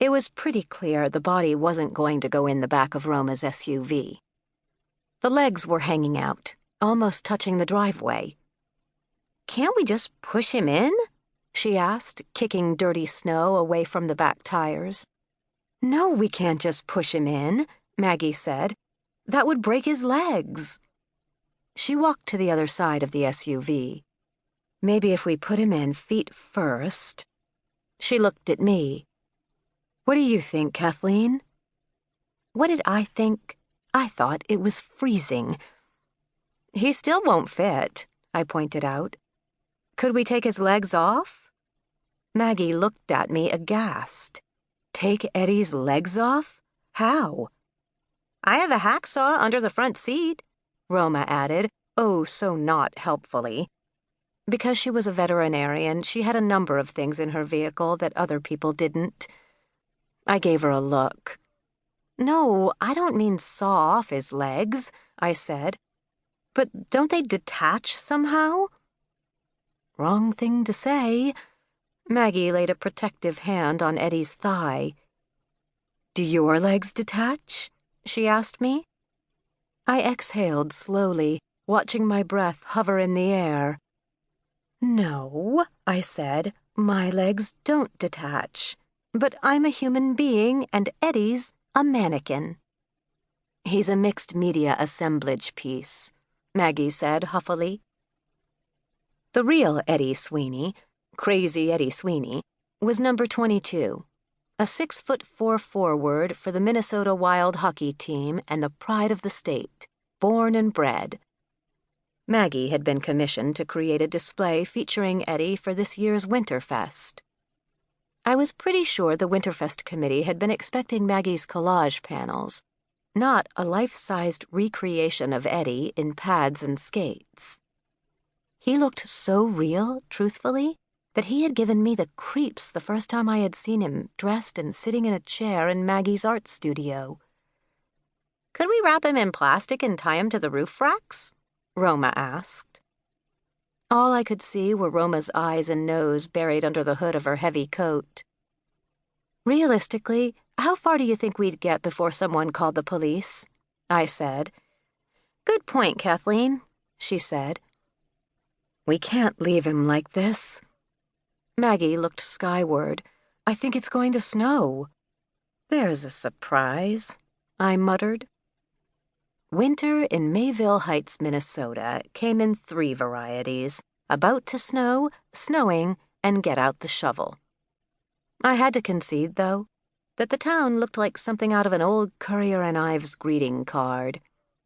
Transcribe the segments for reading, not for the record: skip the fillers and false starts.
It was pretty clear the body wasn't going to go in the back of Roma's SUV. The legs were hanging out, almost touching the driveway. "Can't we just push him in?" she asked, kicking dirty snow away from the back tires. "No, we can't just push him in," Maggie said. "That would break his legs." She walked to the other side of the SUV. "Maybe if we put him in feet first." She looked at me. "What do you think, Kathleen?" What did I think? I thought it was freezing. "He still won't fit," I pointed out. "Could we take his legs off?" Maggie looked at me aghast. "Take Eddie's legs off? How?" "I have a hacksaw under the front seat," Roma added, oh so not helpfully. Because she was a veterinarian, she had a number of things in her vehicle that other people didn't. I gave her a look. "No, I don't mean saw off his legs," I said. "But don't they detach somehow?" "Wrong thing to say." Maggie laid a protective hand on Eddie's thigh. "Do your legs detach?" she asked me. I exhaled slowly, watching my breath hover in the air. "No," I said, "my legs don't detach. But I'm a human being and Eddie's a mannequin." "He's a mixed media assemblage piece," Maggie said huffily. The real Eddie Sweeney, Crazy Eddie Sweeney, was number 22, a 6'4" forward for the Minnesota Wild hockey team and the pride of the state, born and bred. Maggie had been commissioned to create a display featuring Eddie for this year's Winterfest. I was pretty sure the Winterfest committee had been expecting Maggie's collage panels, not a life-sized recreation of Eddie in pads and skates. He looked so real, truthfully, that he had given me the creeps the first time I had seen him dressed and sitting in a chair in Maggie's art studio. "Could we wrap him in plastic and tie him to the roof racks?" Roma asked. All I could see were Roma's eyes and nose buried under the hood of her heavy coat. "Realistically, how far do you think we'd get before someone called the police?" I said. "Good point, Kathleen," she said. "We can't leave him like this." Maggie looked skyward. "I think it's going to snow." "There's a surprise," I muttered. Winter in Mayville Heights, Minnesota, came in 3 varieties: about to snow, snowing, and get out the shovel. I had to concede, though, that the town looked like something out of an old Currier and Ives greeting card.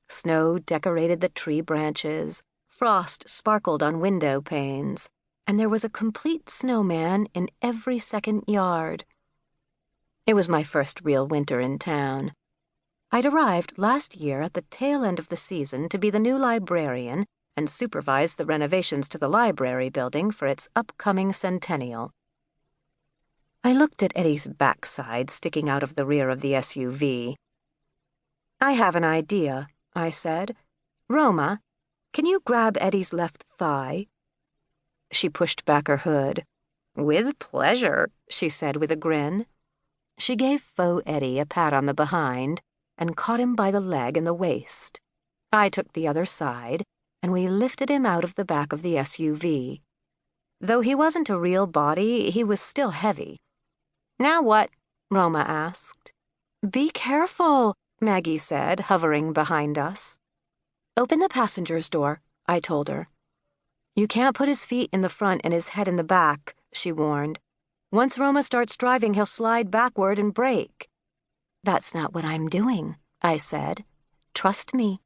Snow decorated the tree branches, frost sparkled on window panes, and there was a complete snowman in every second yard. It was my first real winter in town. I'd arrived last year at the tail end of the season to be the new librarian and supervise the renovations to the library building for its upcoming centennial. I looked at Eddie's backside sticking out of the rear of the SUV. "I have an idea," I said. "Roma, can you grab Eddie's left thigh?" She pushed back her hood. "With pleasure," she said with a grin. She gave faux Eddie a pat on the behind and caught him by the leg and the waist. I took the other side, and we lifted him out of the back of the SUV. Though he wasn't a real body, he was still heavy. "Now what?" Roma asked. "Be careful," Maggie said, hovering behind us. "Open the passenger's door," I told her. "You can't put his feet in the front and his head in the back," she warned. "Once Roma starts driving, he'll slide backward and brake." "That's not what I'm doing," I said. "Trust me."